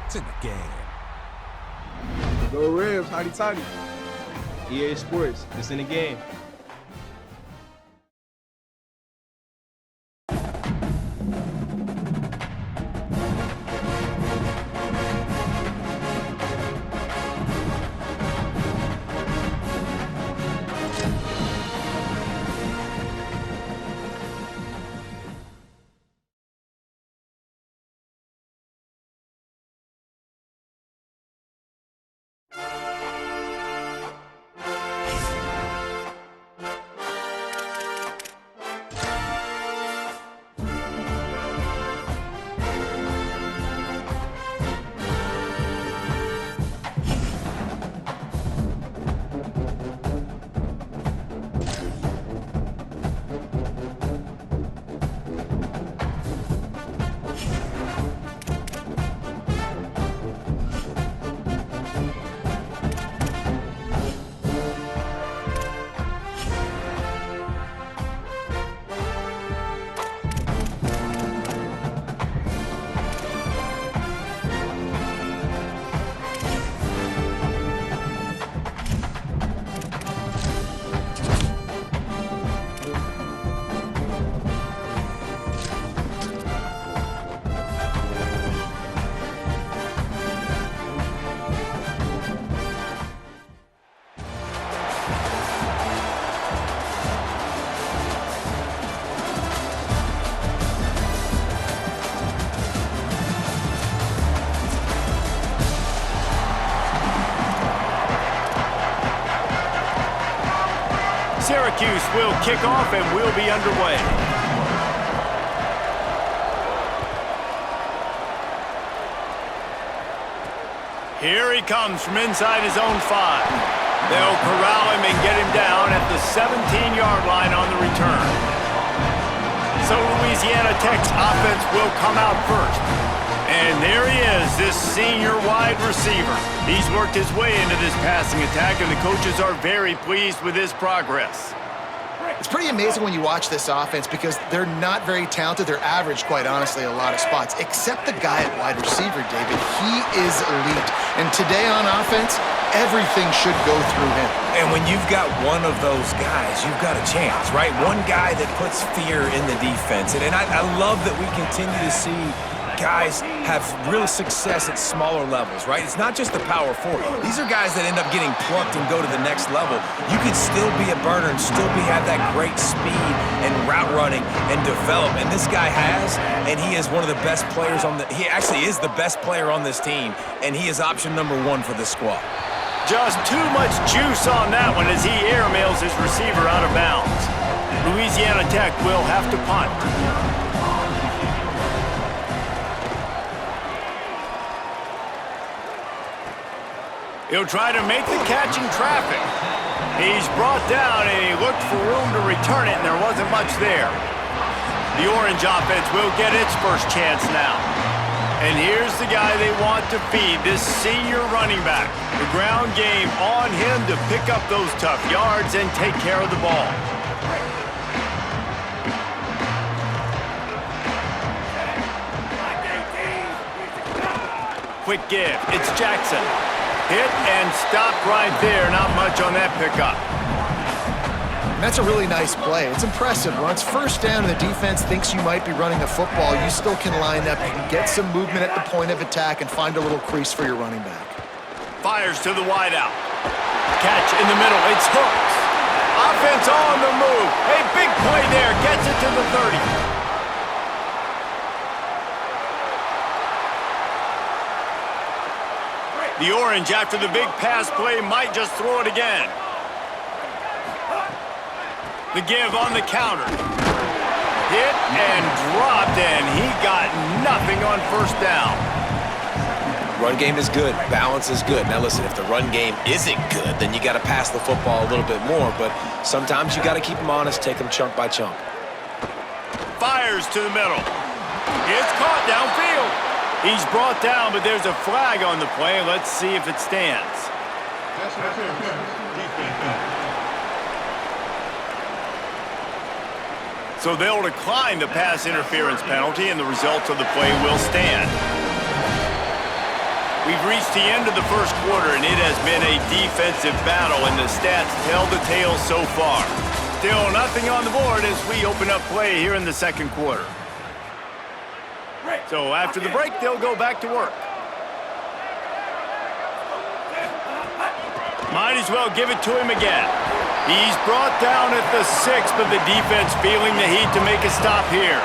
It's in the game. Go Rams, hotty toddy. EA Sports, it's in the game. Syracuse will kick off and will be underway. Here he comes from inside his own 5. They'll corral him and get him down at the 17-yard line on the return. So Louisiana Tech's offense will come out first. And there he is, this senior wide receiver. He's worked his way into this passing attack, and the coaches are very pleased with his progress. It's pretty amazing when you watch this offense because they're not very talented. They're average, quite honestly, a lot of spots, except the guy at wide receiver, David. He is elite. And today on offense, everything should go through him. And when you've got one of those guys, you've got a chance, right? One guy that puts fear in the defense. And I love that we continue to see guys have real success at smaller levels, right? It's not just the power forward. These are guys that end up getting plucked and go to the next level. You could still be a burner and still have that great speed and route running and develop. And this guy has, and he is one of the best players he actually is the best player on this team, and he is option number 1 for the squad. Just too much juice on that one as he airmails his receiver out of bounds. Louisiana Tech will have to punt. He'll try to make the catch in traffic. He's brought down, and he looked for room to return it, and there wasn't much there. The Orange offense will get its first chance now. And here's the guy they want to feed, this senior running back. The ground game on him to pick up those tough yards and take care of the ball. Quick give. It's Jackson. Hit and stopped right there. Not much on that pickup. And that's a really nice play. It's impressive. When it's first down and the defense thinks you might be running the football, you still can line up. You can get some movement at the point of attack and find a little crease for your running back. Fires to the wideout. Catch in the middle. It's Hooks. Offense on the move. A big play there. Gets it to the 30. The Orange, after the big pass play, might just throw it again. The give on the counter. Hit and dropped, and he got nothing on first down. Run game is good. Balance is good. Now listen, if the run game isn't good, then you got to pass the football a little bit more. But sometimes you got to keep them honest, take them chunk by chunk. Fires to the middle. It's caught downfield. He's brought down, but there's a flag on the play. Let's see if it stands. So they'll decline the pass interference penalty, and the results of the play will stand. We've reached the end of the first quarter, and it has been a defensive battle, and the stats tell the tale so far. Still nothing on the board as we open up play here in the second quarter. So after the break, they'll go back to work. Might as well give it to him again. He's brought down at the 6, but the defense feeling the heat to make a stop here.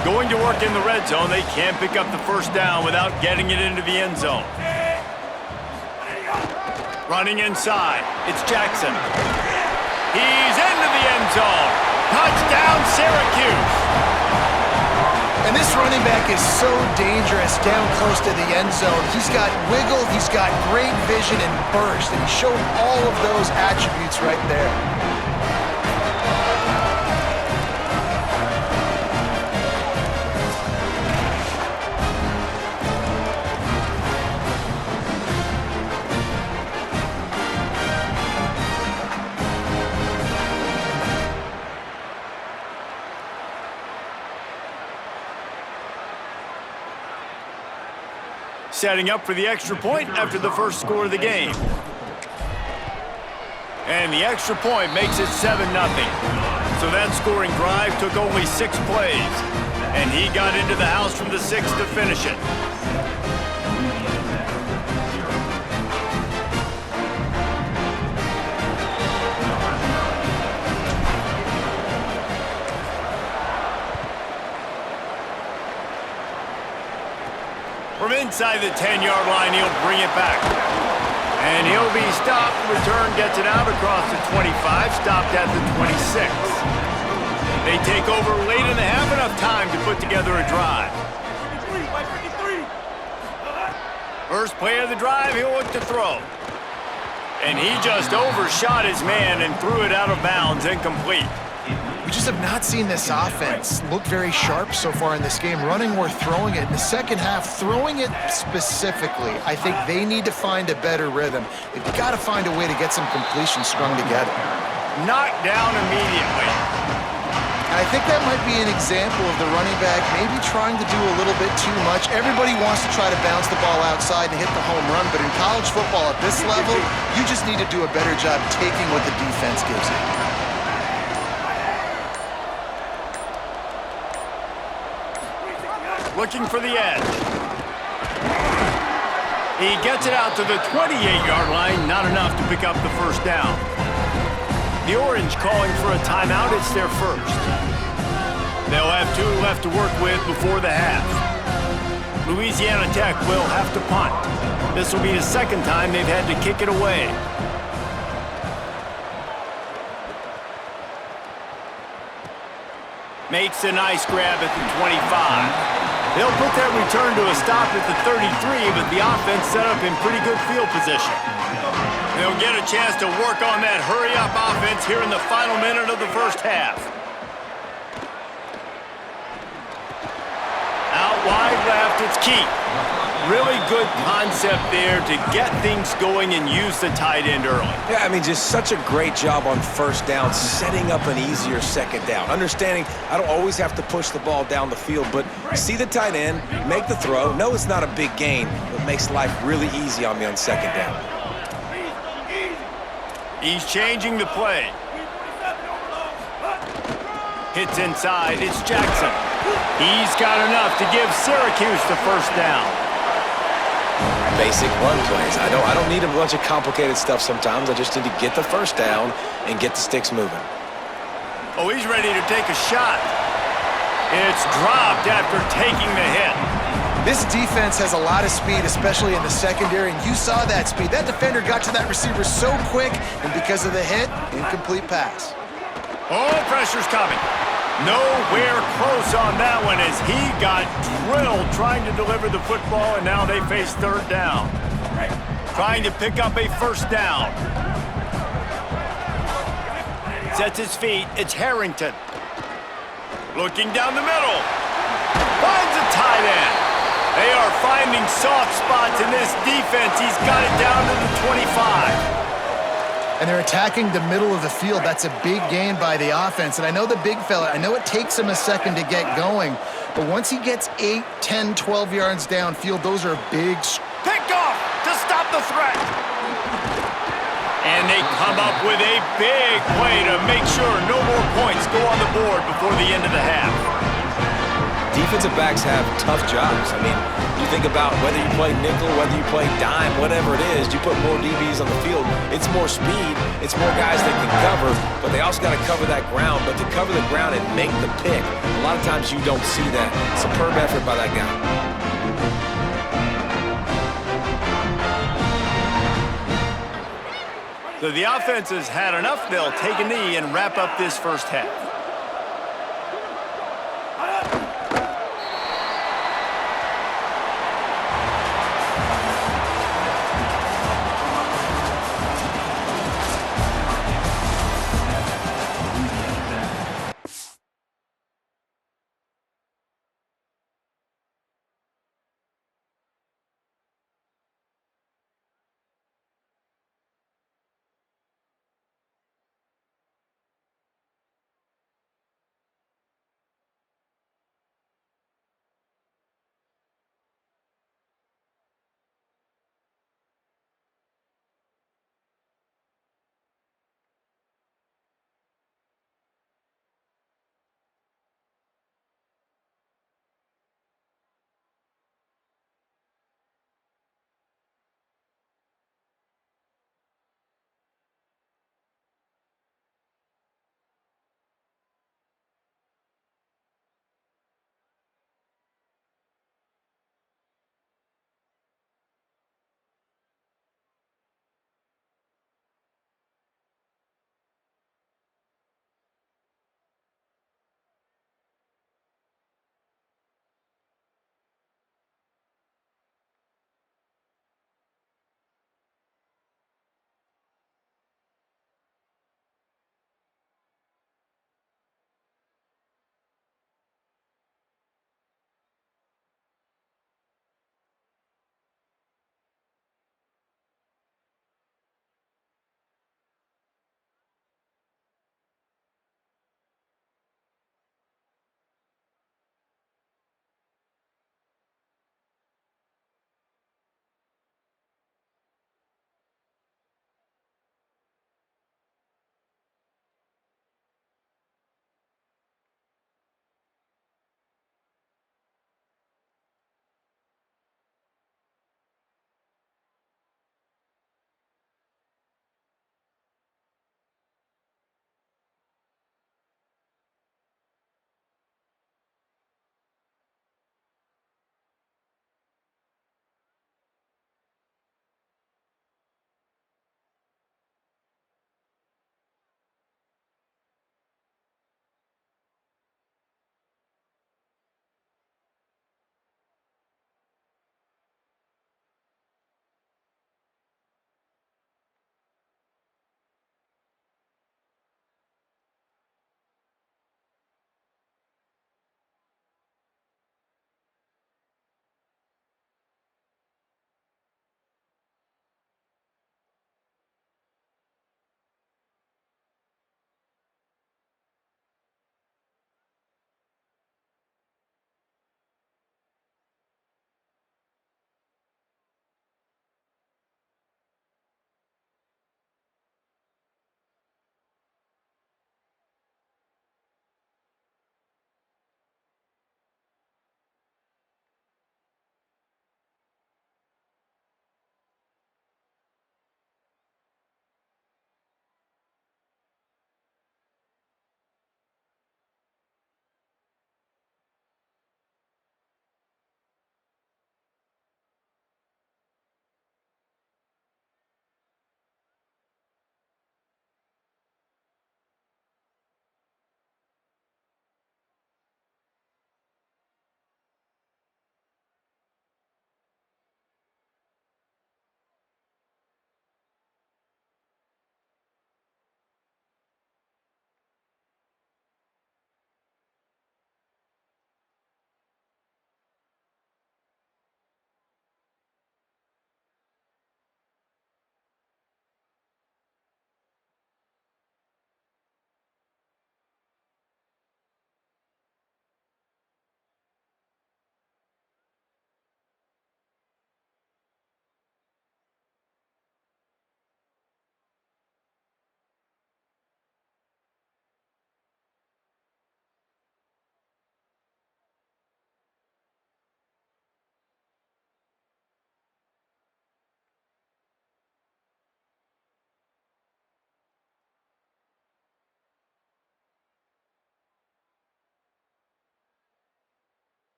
Going to work in the red zone, they can't pick up the first down without getting it into the end zone. Running inside, it's Jackson. He's into the end zone. Touchdown, Syracuse. And this running back is so dangerous down close to the end zone. He's got wiggle, he's got great vision and burst, and he showed all of those attributes right there. Setting up for the extra point after the first score of the game. And the extra point makes it 7-0. So that scoring drive took only 6 plays. And he got into the house from the 6 to finish it. From inside the 10-yard line, he'll bring it back. And he'll be stopped. Return gets it out across the 25, stopped at the 26. They take over late in the half, enough time to put together a drive. First play of the drive, he'll look to throw. And he just overshot his man and threw it out of bounds, incomplete. We just have not seen this offense look very sharp so far in this game, running or throwing it. In the second half, throwing it specifically, I think they need to find a better rhythm. They've got to find a way to get some completions strung together. Knocked down immediately. I think that might be an example of the running back maybe trying to do a little bit too much. Everybody wants to try to bounce the ball outside and hit the home run, but in college football at this level, you just need to do a better job taking what the defense gives you. Looking for the edge. He gets it out to the 28-yard line, not enough to pick up the first down. The Orange calling for a timeout, it's their first. They'll have 2 left to work with before the half. Louisiana Tech will have to punt. This will be the second time they've had to kick it away. Makes a nice grab at the 25. They'll put that return to a stop at the 33, but the offense set up in pretty good field position. They'll get a chance to work on that hurry-up offense here in the final minute of the first half. Out wide left, it's Keith. Really good concept there to get things going and use the tight end early. Yeah, I mean, just such a great job on first down, setting up an easier second down. Understanding I don't always have to push the ball down the field, but see the tight end, make the throw. No, it's not a big gain, but makes life really easy on me on second down. He's changing the play. Hits inside, it's Jackson. He's got enough to give Syracuse the first down. Basic run plays. I don't need a bunch of complicated stuff sometimes. I just need to get the first down and get the sticks moving. Oh, he's ready to take a shot. It's dropped after taking the hit. This defense has a lot of speed, especially in the secondary, and you saw that speed. That defender got to that receiver so quick, and because of the hit, incomplete pass. Oh, pressure's coming. Nowhere close on that one as he got drilled trying to deliver the football, and now they face third down. Trying to pick up a first down. Sets his feet. It's Harrington. Looking down the middle. Finds a tight end. They are finding soft spots in this defense. He's got it down to the 25. And they're attacking the middle of the field. That's a big gain by the offense. And I know the big fella, I know it takes him a second to get going, But once he gets 8, 10, 12 yards downfield, those are big. Picked off to stop the threat. And they come up with a big play to make sure no more points go on the board before the end of the half. Defensive backs have tough jobs. I mean, you think about whether you play nickel, whether you play dime, whatever it is, you put more DBs on the field. It's more speed. It's more guys that can cover, but they also got to cover that ground. But to cover the ground and make the pick, a lot of times you don't see that. Superb effort by that guy. So the offense has had enough. They'll take a knee and wrap up this first half.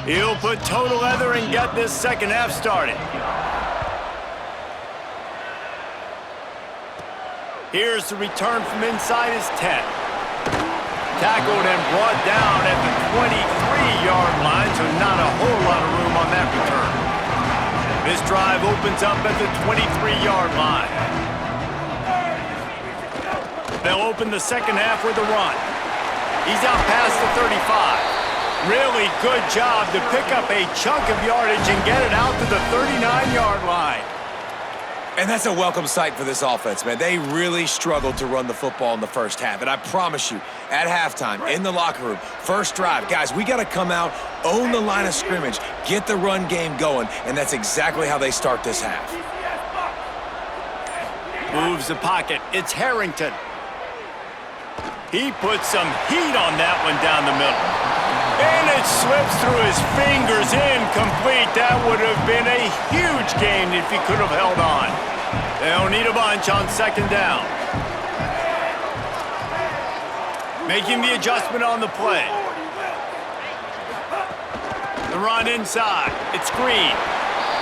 He'll put total leather and get this second half started. Here's the return from inside his 10. Tackled and brought down at the 23-yard line, so not a whole lot of room on that return. This drive opens up at the 23-yard line. They'll open the second half with a run. He's out past the 35. Really good job to pick up a chunk of yardage and get it out to the 39-yard line. And that's a welcome sight for this offense, man. They really struggled to run the football in the first half. And I promise you, at halftime, in the locker room, first drive, guys, we got to come out, own the line of scrimmage, get the run game going, and that's exactly how they start this half. Moves the pocket. It's Harrington. He puts some heat on that one down the middle. And it slips through his fingers, incomplete. That would have been a huge gain if he could have held on. They'll need a bunch on second down. Making the adjustment on the play. The run inside. It's Green.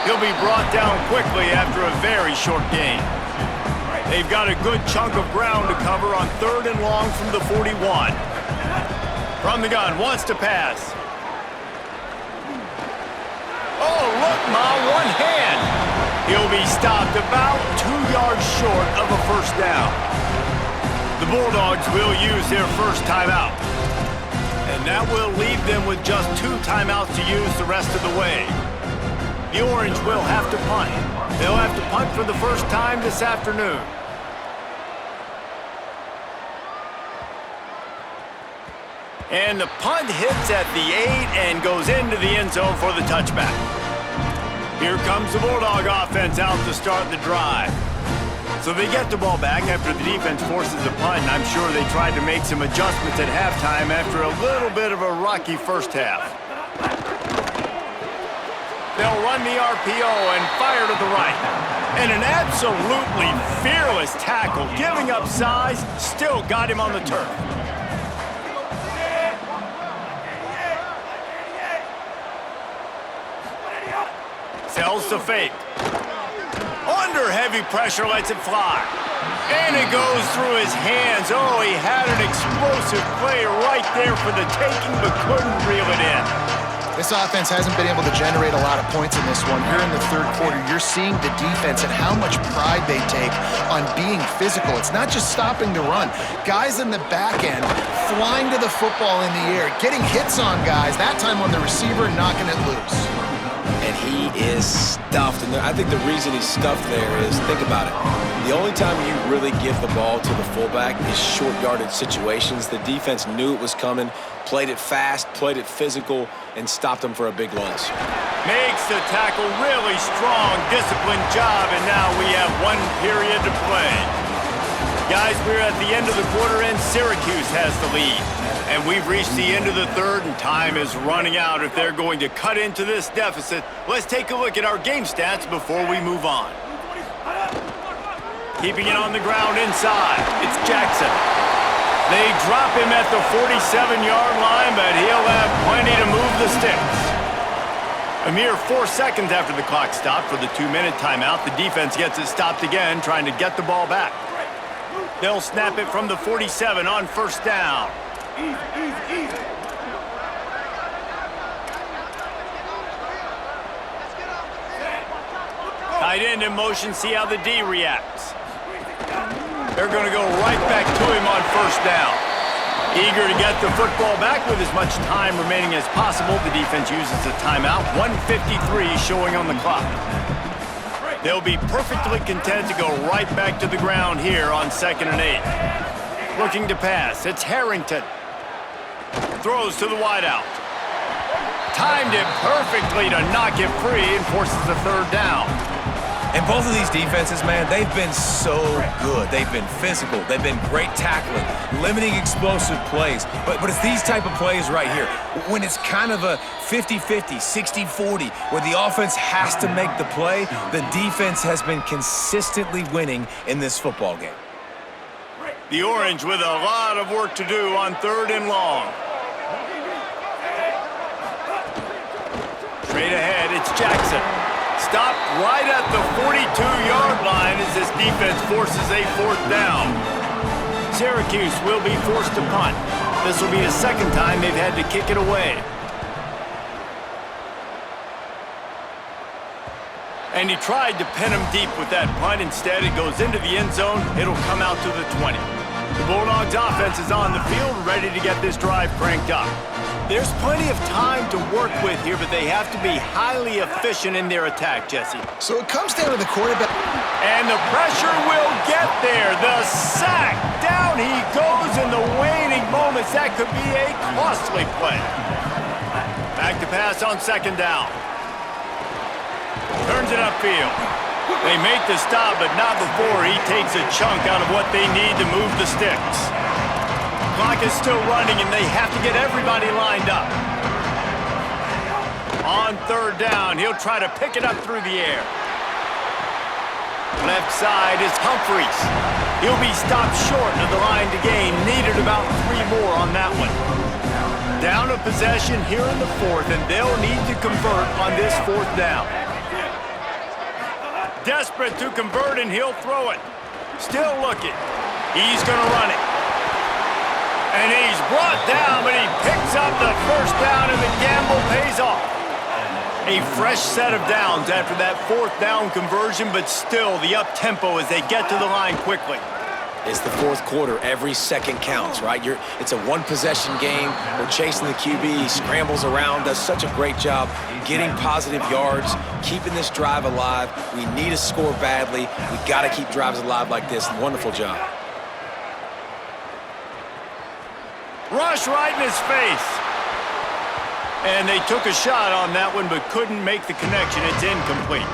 He'll be brought down quickly after a very short gain. They've got a good chunk of ground to cover on third and long from the 41. From the gun, wants to pass. Oh, look, Ma, one hand. He'll be stopped about 2 yards short of a first down. The Bulldogs will use their first timeout. And that will leave them with just 2 timeouts to use the rest of the way. The Orange will have to punt. They'll have to punt for the first time this afternoon. And the punt hits at the 8 and goes into the end zone for the touchback. Here comes the Bulldog offense out to start the drive. So they get the ball back after the defense forces a punt, and I'm sure they tried to make some adjustments at halftime after a little bit of a rocky first half. They'll run the RPO and fire to the right. And an absolutely fearless tackle, giving up size, still got him on the turf. Sells the fake. Under heavy pressure, lets it fly. And it goes through his hands. Oh, he had an explosive play right there for the taking, but couldn't reel it in. This offense hasn't been able to generate a lot of points in this one. Here in the third quarter, you're seeing the defense and how much pride they take on being physical. It's not just stopping the run. Guys in the back end flying to the football in the air, getting hits on guys, that time on the receiver, knocking it loose. And he is stuffed. And I think the reason he's stuffed there is, think about it. The only time you really give the ball to the fullback is short yardage situations. The defense knew it was coming, played it fast, played it physical, and stopped him for a big loss. Makes the tackle really strong, disciplined job, and now we have 1 period to play. Guys, we're at the end of the quarter, and Syracuse has the lead. And we've reached the end of the third, and time is running out if they're going to cut into this deficit. Let's take a look at our game stats before we move on. Keeping it on the ground inside, it's Jackson. They drop him at the 47-yard line, but he'll have plenty to move the sticks. A mere 4 seconds after the clock stopped for the 2-minute timeout, the defense gets it stopped again, trying to get the ball back. They'll snap it from the 47 on first down. Tight end in motion, see how the D reacts. They're going to go right back to him on first down. Eager to get the football back with as much time remaining as possible, the defense uses a timeout. 1:53 showing on the clock. They'll be perfectly content to go right back to the ground here on 2nd and 8. Looking to pass, it's Harrington. Throws to the wideout. Timed it perfectly to knock it free and forces the third down. And both of these defenses, man, they've been so good. They've been physical. They've been great tackling, limiting explosive plays. But it's these type of plays right here, when it's kind of a 50-50, 60-40, where the offense has to make the play, the defense has been consistently winning in this football game. The Orange with a lot of work to do on 3rd and long. Straight ahead, it's Jackson. Stopped right at the 42-yard line as this defense forces a 4th down. Syracuse will be forced to punt. This will be the 2nd time they've had to kick it away. And he tried to pin him deep with that punt. Instead, it goes into the end zone. It'll come out to the 20. The Bulldogs offense is on the field, ready to get this drive cranked up. There's plenty of time to work with here, but they have to be highly efficient in their attack, Jesse. So it comes down to the quarterback. And the pressure will get there. The sack. Down he goes in the waning moments. That could be a costly play. Back to pass on 2nd down. Turns it upfield. They make the stop, but not before he takes a chunk out of what they need to move the sticks. Clock is still running, and they have to get everybody lined up. On 3rd down, he'll try to pick it up through the air. Left side is Humphreys. He'll be stopped short of the line to gain. Needed about 3 more on that one. Down a possession here in the 4th, and they'll need to convert on this 4th down. Desperate to convert, and he'll throw it. Still looking. He's going to run it. And he's brought down, but he picks up the 1st down, and the gamble pays off. A fresh set of downs after that 4th down conversion, but still the up-tempo as they get to the line quickly. It's the 4th quarter. Every second counts, right? It's a one-possession game. We're chasing the QB. He scrambles around, does such a great job getting positive yards, keeping this drive alive. We need to score badly. We got to keep drives alive like this. Wonderful job. Rush right in his face. And they took a shot on that one, but couldn't make the connection. It's incomplete.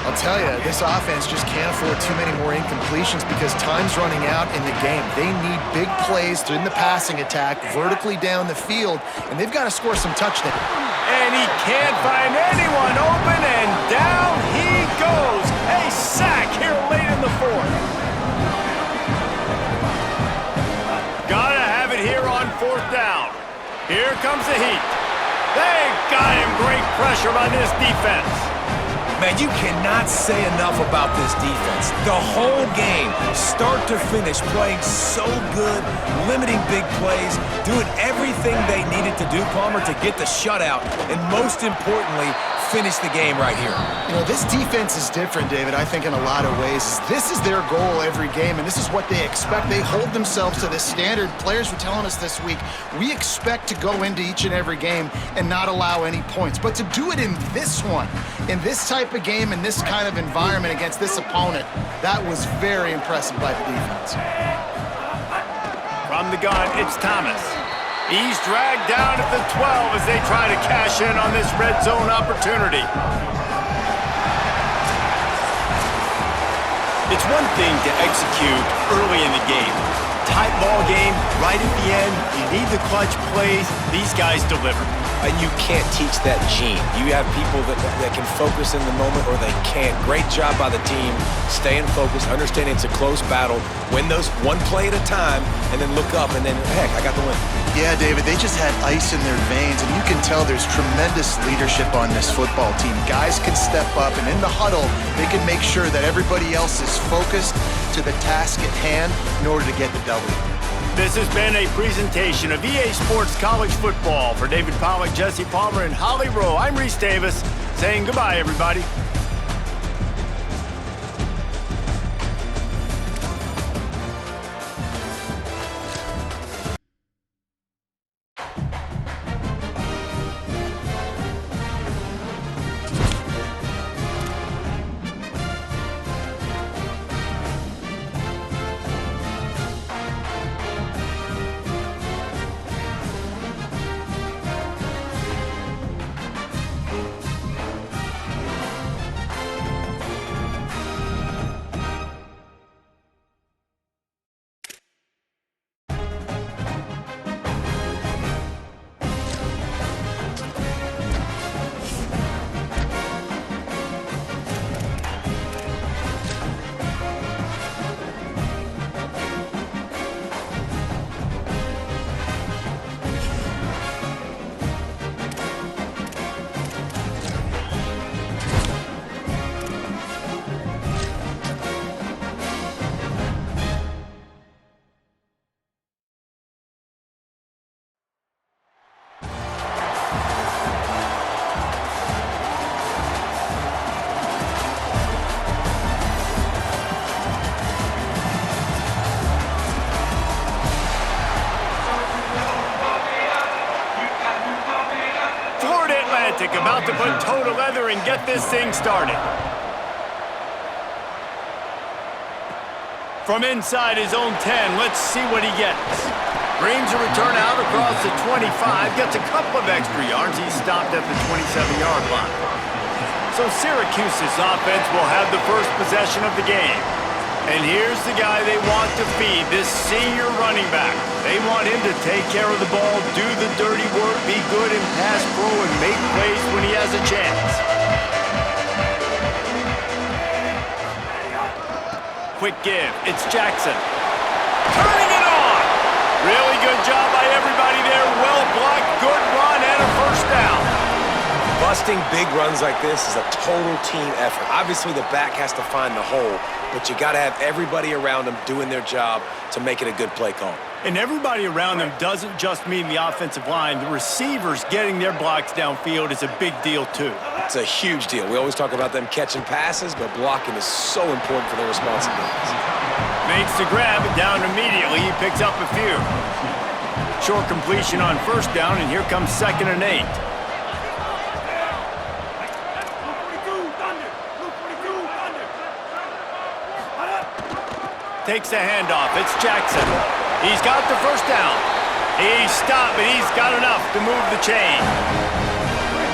I'll tell you, this offense just can't afford too many more incompletions because time's running out in the game. They need big plays in the passing attack, vertically down the field, and they've got to score some touchdowns. And he can't find anyone open, and down he goes. A sack here late in the 4th. Gotta have it here on 4th down. Here comes the heat. They got him. Great pressure by this defense. Man, you cannot say enough about this defense. The whole game, start to finish, playing so good, limiting big plays, doing everything they needed to do, Palmer, to get the shutout, and most importantly, finish the game right here. You know, this defense is different, David, I think in a lot of ways. This is their goal every game, and this is what they expect. They hold themselves to this standard. Players were telling us this week, we expect to go into each and every game and not allow any points. But to do it in this one, in this type of game, in this kind of environment against this opponent, that was very impressive by the defense. From the gun, it's Thomas. He's dragged down at the 12 as they try to cash in on this red zone opportunity. It's one thing to execute early in the game. Tight ball game, right at the end, you need the clutch plays. These guys deliver. And you can't teach that gene. You have people that can focus in the moment or they can't. Great job by the team, staying focused, understanding it's a close battle, win those one play at a time, and then look up and then, heck, I got the win. Yeah, David, they just had ice in their veins, and you can tell there's tremendous leadership on this football team. Guys can step up, and in the huddle, they can make sure that everybody else is focused to the task at hand in order to get the W. This has been a presentation of EA Sports College Football. For David Pollack, Jesse Palmer, and Holly Rowe, I'm Reese Davis, saying goodbye, everybody. Atlantic about to put toe to leather and get this thing started. From inside his own 10, let's see what he gets. Brings a return out across the 25, gets a couple of extra yards. He's stopped at the 27-yard line. So Syracuse's offense will have the first possession of the game. And here's the guy they want to feed, this senior running back. They want him to take care of the ball, do the dirty work, be good in pass pro, and make plays when he has a chance. Quick give, it's Jackson. Turning it on! Really good job by everybody there. Well blocked, good run, and a first down. Busting big runs like this is a total team effort. Obviously, the back has to find the hole, but you got to have everybody around them doing their job to make it a good play call. And everybody around them doesn't just mean the offensive line. The receivers getting their blocks downfield is a big deal, too. It's a huge deal. We always talk about them catching passes, but blocking is so important for their responsibilities. Makes the grab, down immediately. He picks up a few. Short completion on first down, and here comes 2nd and 8. Takes the handoff. It's Jackson. He's got the first down. He's stopped, but he's got enough to move the chain.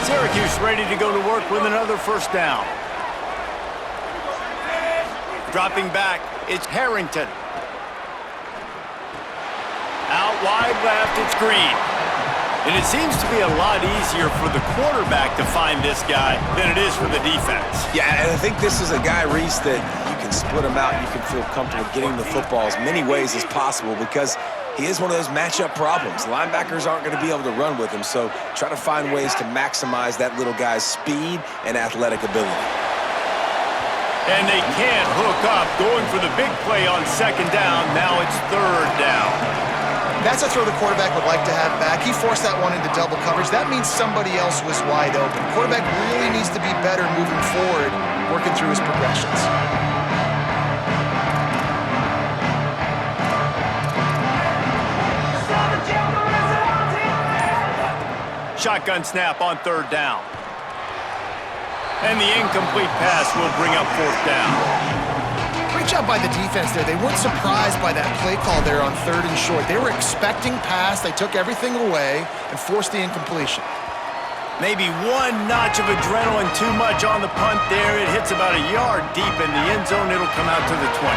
Syracuse ready to go to work with another first down. Dropping back, it's Harrington. Out wide left, it's Green. And it seems to be a lot easier for the quarterback to find this guy than it is for the defense. Yeah, and I think this is a guy, Reese, that you can split him out. You can feel comfortable getting the football as many ways as possible because he is one of those matchup problems. Linebackers aren't going to be able to run with him, so try to find ways to maximize that little guy's speed and athletic ability. And they can't hook up, going for the big play on 2nd down. Now it's 3rd down. That's a throw the quarterback would like to have back. He forced that one into double coverage. That means somebody else was wide open. Quarterback really needs to be better moving forward, working through his progressions. Shotgun snap on 3rd down. And the incomplete pass will bring up 4th down. Great job by the defense there. They weren't surprised by that play call there on 3rd and short. They were expecting pass. They took everything away and forced the incompletion. Maybe one notch of adrenaline too much on the punt there. It hits about a yard deep in the end zone. It'll come out to the 20.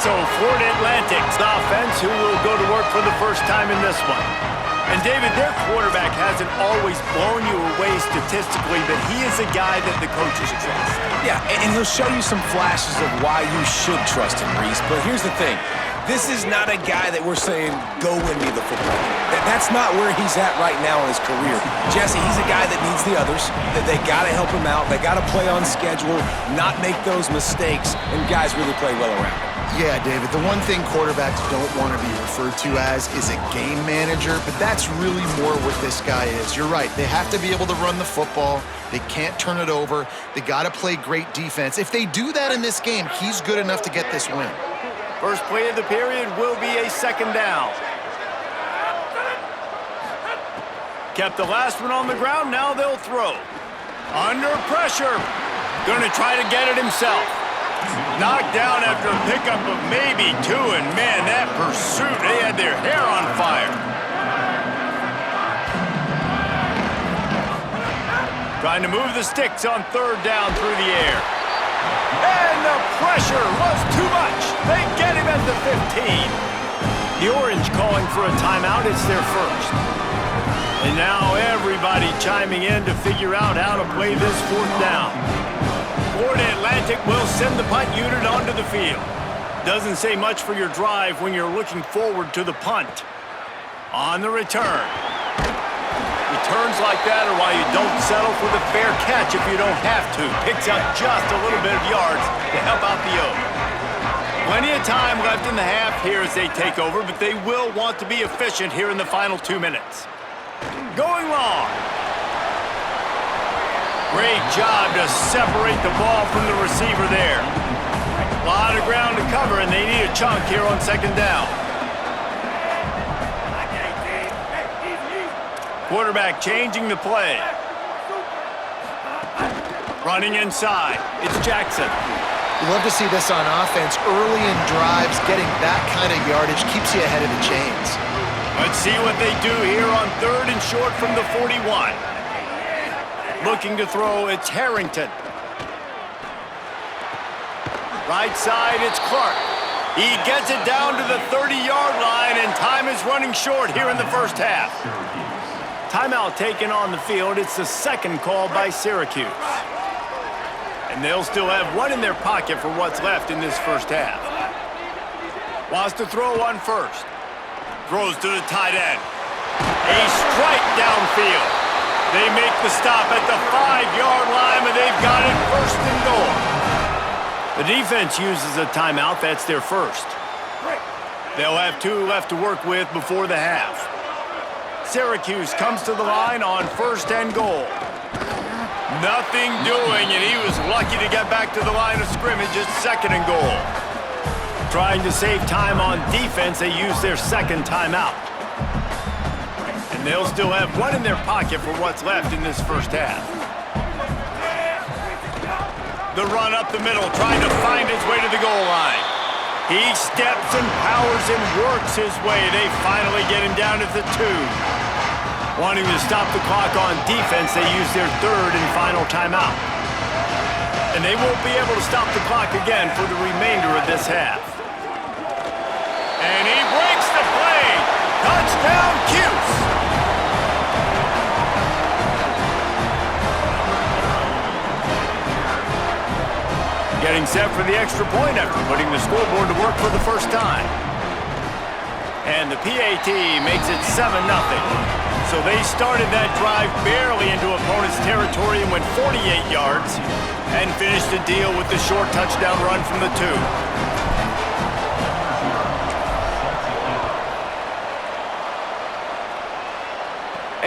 So Florida Atlantic's offense, who will go to work for the first time in this one. And David, their quarterback hasn't always blown you away statistically, but he is a guy that the coaches trust. Yeah, and he'll show you some flashes of why you should trust him, Reese. But here's the thing. This is not a guy that we're saying, go win me the football game. That's not where he's at right now in his career. Jesse, he's a guy that needs the others, that they got to help him out. They got to play on schedule, not make those mistakes, and guys really play well around him. Yeah, David, the one thing quarterbacks don't want to be referred to as is a game manager, but that's really more what this guy is. You're right. They have to be able to run the football. They can't turn it over. They got to play great defense. If they do that in this game, he's good enough to get this win. First play of the period will be a 2nd down. Kept the last one on the ground. Now they'll throw. Under pressure. Going to try to get it himself. Knocked down after a pickup of maybe 2, and man, that pursuit, they had their hair on fire. Trying to move the sticks on 3rd down through the air. And the pressure was too much. They get him at the 15. The Orange calling for a timeout. It's their first. And now everybody chiming in to figure out how to play this 4th down. Florida Atlantic will send the punt unit onto the field. Doesn't say much for your drive when you're looking forward to the punt. On the return. Returns like that are why you don't settle for the fair catch if you don't have to. Picks up just a little bit of yards to help out the Oak. Plenty of time left in the half here as they take over, but they will want to be efficient here in the final 2 minutes. Going long. Great job to separate the ball from the receiver there. A lot of ground to cover, and they need a chunk here on 2nd down. Quarterback changing the play. Running inside, it's Jackson. You love to see this on offense. Early in drives, getting that kind of yardage keeps you ahead of the chains. Let's see what they do here on 3rd and short from the 41. Looking to throw, it's Harrington. Right side, it's Clark. He gets it down to the 30-yard line, and time is running short here in the first half. Timeout taken on the field. It's the second call by Syracuse. And they'll still have one in their pocket for what's left in this first half. Wants to throw on first. Throws to the tight end. A strike downfield. They make the stop at the 5-yard line, and they've got it 1st and goal. The defense uses a timeout. That's their first. They'll have 2 left to work with before the half. Syracuse comes to the line on 1st and goal. Nothing doing, and he was lucky to get back to the line of scrimmage at 2nd and goal. Trying to save time on defense, they use their second timeout. And they'll still have one in their pocket for what's left in this first half. The run up the middle, trying to find his way to the goal line. He steps and powers and works his way. They finally get him down at the 2. Wanting to stop the clock on defense, they use their 3rd and final timeout. And they won't be able to stop the clock again for the remainder of this half. And he breaks the play. Touchdown, Cuse. Getting set for the extra point after putting the scoreboard to work for the first time. And the PAT makes it 7-0. So they started that drive barely into opponent's territory and went 48 yards and finished the deal with the short touchdown run from the 2.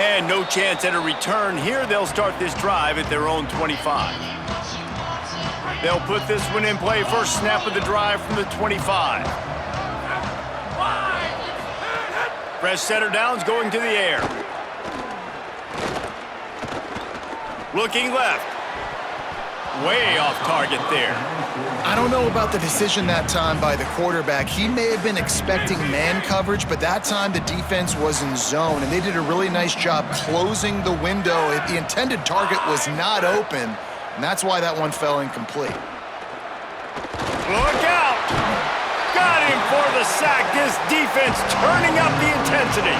And no chance at a return here. They'll start this drive at their own 25. They'll put this one in play. First snap of the drive from the 25. Fresh setter downs going to the air. Looking left. Way off target there. I don't know about the decision that time by the quarterback. He may have been expecting man coverage, but that time the defense was in zone, and they did a really nice job closing the window. The intended target was not open, and that's why that one fell incomplete. Look out! Got him for the sack. This defense turning up the intensity.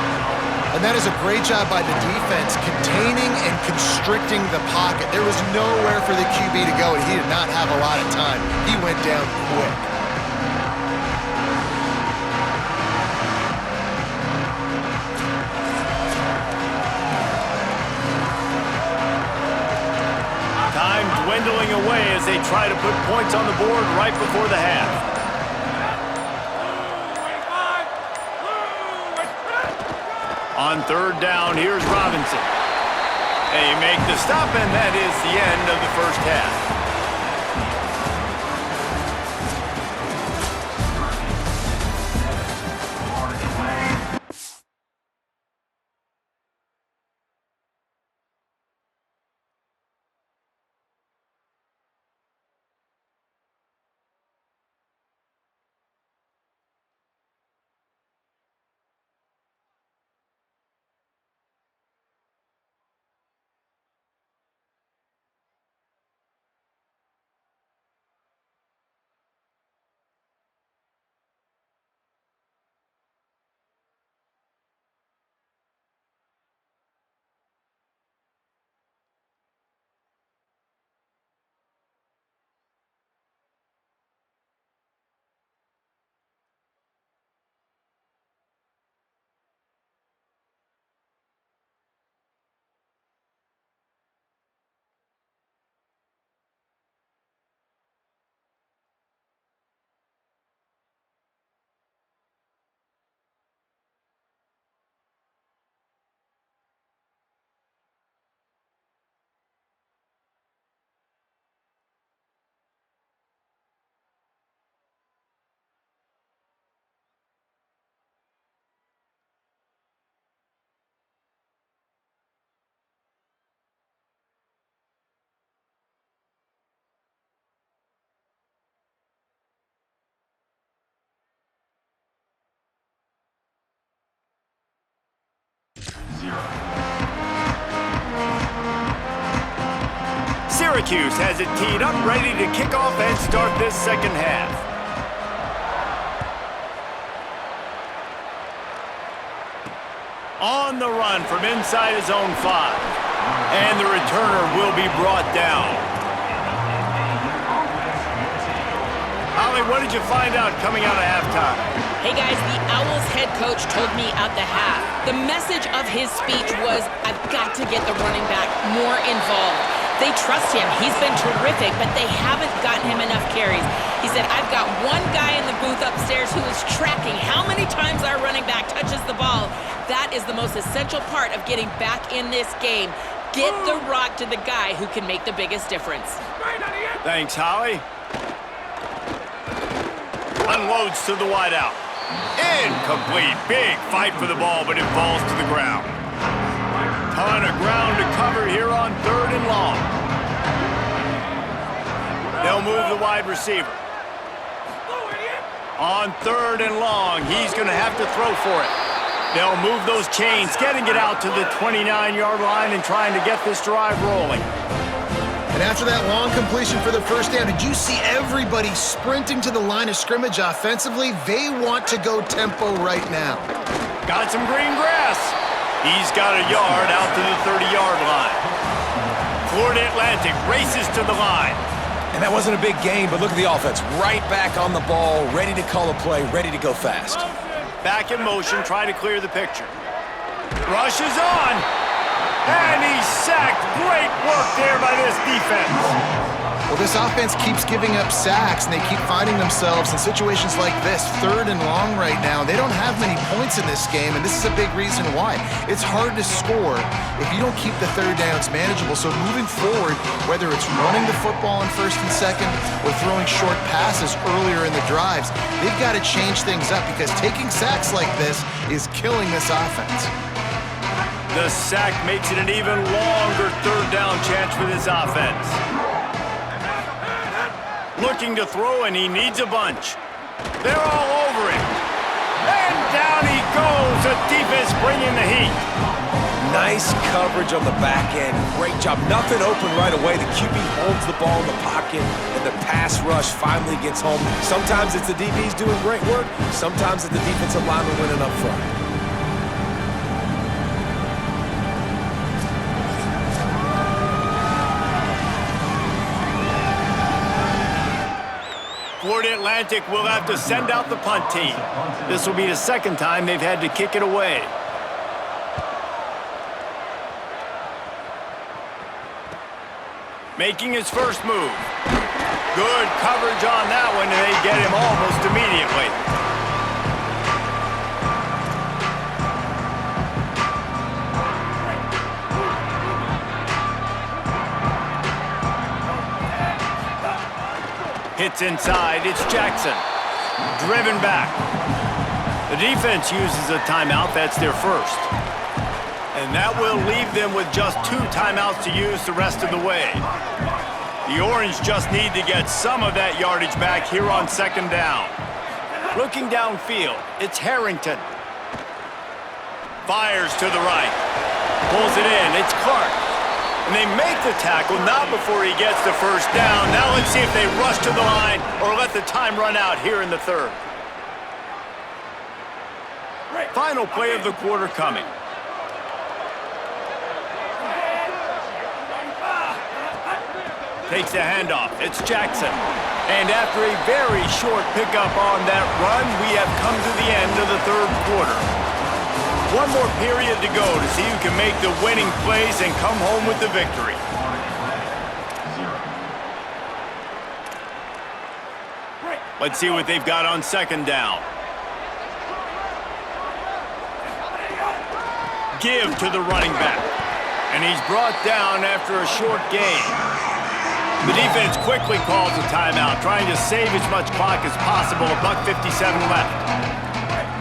And that is a great job by the defense, containing and constricting the pocket. There was nowhere for the QB to go, and he did not have a lot of time. He went down quick. Time dwindling away as they try to put points on the board right before the half. On 3rd down, here's Robinson. They make the stop, and that is the end of the first half. Syracuse has it teed up, ready to kick off and start this second half. On the run from inside his own 5. And the returner will be brought down. Holly, what did you find out coming out of halftime? Hey guys, the Owls head coach told me at the half, the message of his speech was, I've got to get the running back more involved. They trust him. He's been terrific, but they haven't gotten him enough carries. He said, I've got one guy in the booth upstairs who is tracking how many times our running back touches the ball. That is the most essential part of getting back in this game. Get the rock to the guy who can make the biggest difference. Thanks, Holly. Unloads to the wideout. Incomplete. Big fight for the ball, but it falls to the ground. Ton of ground to cover here on 3rd and long. They'll move the wide receiver. On 3rd and long, he's going to have to throw for it. They'll move those chains, getting it out to the 29-yard line and trying to get this drive rolling. And after that long completion for the first down, did you see everybody sprinting to the line of scrimmage offensively? They want to go tempo right now. Got some green grass. He's got a yard out to the 30-yard line. Florida Atlantic races to the line. And that wasn't a big gain, but look at the offense. Right back on the ball, ready to call a play, ready to go fast. Back in motion, try to clear the picture. Rushes on. And he's sacked. Great work there by this defense. Well, this offense keeps giving up sacks, and they keep finding themselves in situations like this, 3rd and long right now. They don't have many points in this game, and this is a big reason why. It's hard to score if you don't keep the 3rd downs manageable. So moving forward, whether it's running the football on 1st and 2nd or throwing short passes earlier in the drives, they've got to change things up because taking sacks like this is killing this offense. The sack makes it an even longer 3rd down chance for this offense. Looking to throw, and he needs a bunch. They're all over him. And down he goes. The defense bringing the heat. Nice coverage on the back end. Great job. Nothing open right away. The QB holds the ball in the pocket, and the pass rush finally gets home. Sometimes it's the DBs doing great work. Sometimes it's the defensive lineman winning up front. Florida Atlantic will have to send out the punt team. This will be the 2nd time they've had to kick it away. Making his first move. Good coverage on that one, and they get him almost immediately. Hits inside, it's Jackson. Driven back. The defense uses a timeout, that's their first. And that will leave them with just 2 timeouts to use the rest of the way. The Orange just need to get some of that yardage back here on 2nd down. Looking downfield, it's Harrington. Fires to the right. Pulls it in, it's Clark. And they make the tackle, not before he gets the first down. Now let's see if they rush to the line or let the time run out here in the 3rd. Final play of the quarter coming. Takes the handoff. It's Jackson. And after a very short pickup on that run, we have come to the end of the 3rd quarter. One more period to go to see who can make the winning plays and come home with the victory. Let's see what they've got on 2nd down. Give to the running back. And he's brought down after a short gain. The defense quickly calls a timeout, trying to save as much clock as possible. $1:57 left.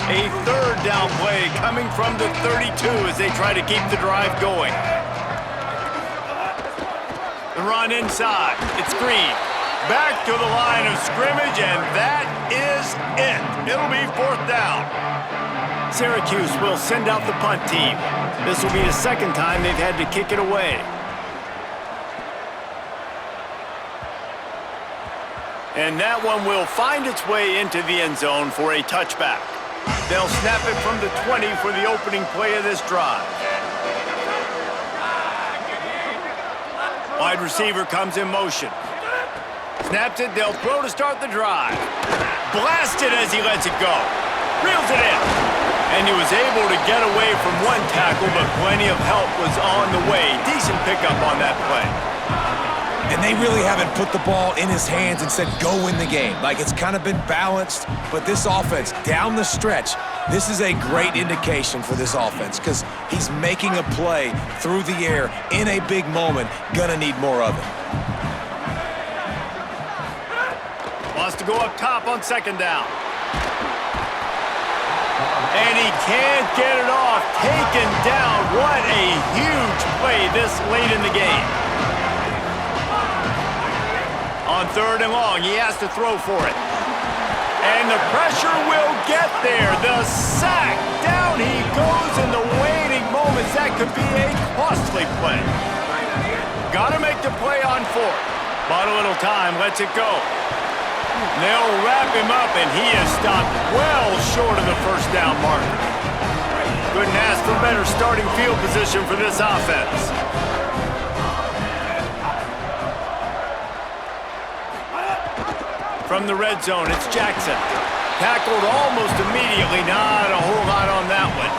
A 3rd down play coming from the 32 as they try to keep the drive going. The run inside. It's Green. Back to the line of scrimmage, and that is it. It'll be 4th down. Syracuse will send out the punt team. This will be the 2nd time they've had to kick it away. And that one will find its way into the end zone for a touchback. They'll snap it from the 20 for the opening play of this drive. Wide receiver comes in motion. Snaps it, they'll throw to start the drive. Blasted as he lets it go. Reels it in. And he was able to get away from one tackle, but plenty of help was on the way. Decent pickup on that play. And they really haven't put the ball in his hands and said, go win the game. Like, it's kind of been balanced, but this offense, down the stretch, this is a great indication for this offense because he's making a play through the air in a big moment. Gonna need more of it. Wants to go up top on second down. And he can't get it off. Taken down. What a huge play this late in the game. On third and long, he has to throw for it. And the pressure will get there. The sack. Down he goes in the waiting moments. That could be a costly play. Got to make the play on fourth. Bought a little time. Lets it go. They'll wrap him up, and he is stopped well short of the first down marker. Couldn't ask for better starting field position for this offense. From the red zone, it's Jackson. Tackled almost immediately. Not a whole lot on that one.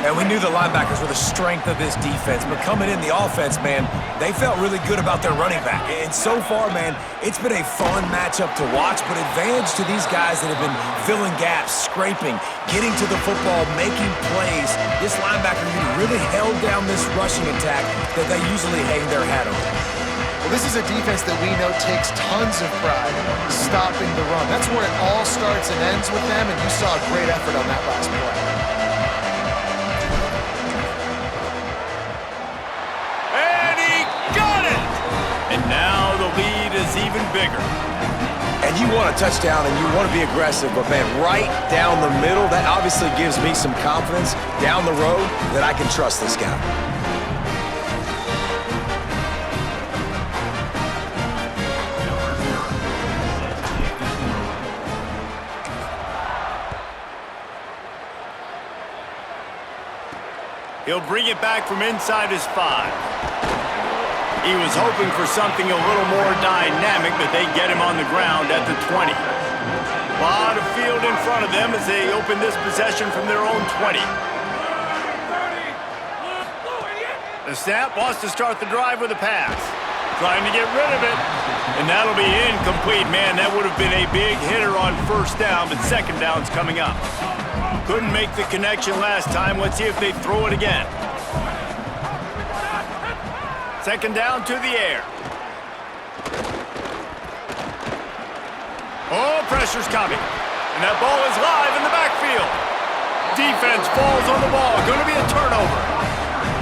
And we knew the linebackers were the strength of this defense, but coming in the offense, man, they felt really good about their running back. And so far, man, it's been a fun matchup to watch, but advantage to these guys that have been filling gaps, scraping, getting to the football, making plays. This linebacker unit really held down this rushing attack that they usually hang their hat on. Well, this is a defense that we know takes tons of pride stopping the run. That's where it all starts and ends with them, and you saw a great effort on that last play. And now the lead is even bigger. And you want a touchdown and you want to be aggressive, but man, right down the middle, that obviously gives me some confidence down the road that I can trust this guy. He'll bring it back from inside his 5. He was hoping for something a little more dynamic, but they get him on the ground at the 20. A lot of field in front of them as they open this possession from their own 20. The snap wants to start the drive with a pass. Trying to get rid of it. And that'll be incomplete. Man, that would have been a big hitter on first down, but second down's coming up. Couldn't make the connection last time. Let's see if they throw it again. Second down to the air. Oh, pressure's coming. And that ball is live in the backfield. Defense falls on the ball. Going to be a turnover.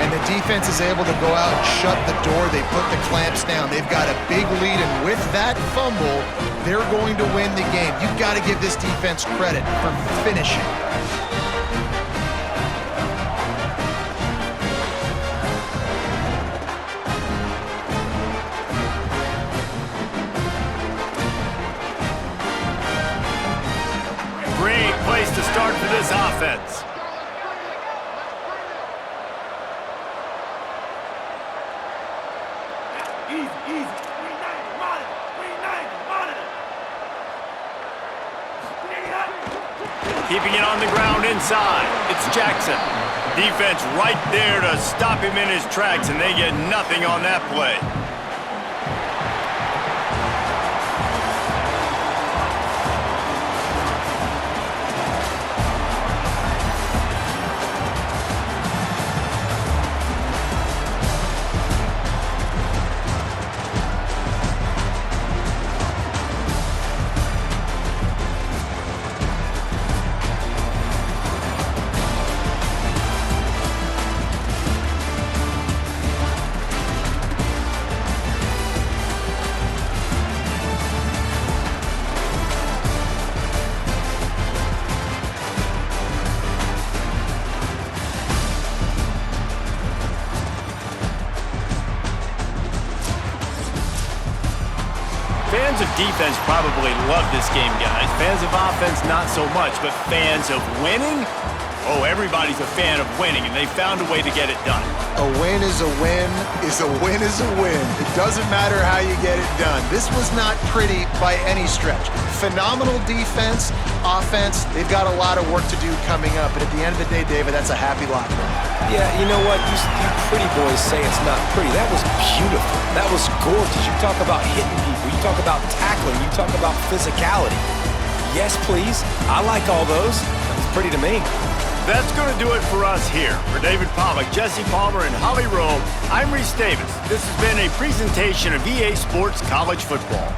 And the defense is able to go out and shut the door. They put the clamps down. They've got a big lead, and with that fumble, they're going to win the game. You've got to give this defense credit for finishing. Great place to start for this offense. Easy. 390, monitor. Keeping it on the ground inside. It's Jackson. Defense right there to stop him in his tracks, and they get nothing on that play. Fans of defense probably love this game, guys. Fans of offense, not so much. But fans of winning? Oh, everybody's a fan of winning, and they found a way to get it done. A win is a win is a win is a win. It doesn't matter how you get it done. This was not pretty by any stretch. Phenomenal defense, offense. They've got a lot of work to do coming up. But at the end of the day, David, that's a happy lot for them. Yeah, you know what? You pretty boys say it's not pretty. That was beautiful. That was gorgeous. You talk about hitting people. You talk about tackling. You talk about physicality. Yes, please. I like all those. That was pretty to me. That's going to do it for us here. For David Pollack, Jesse Palmer, and Holly Rowe, I'm Reese Davis. This has been a presentation of EA Sports College Football.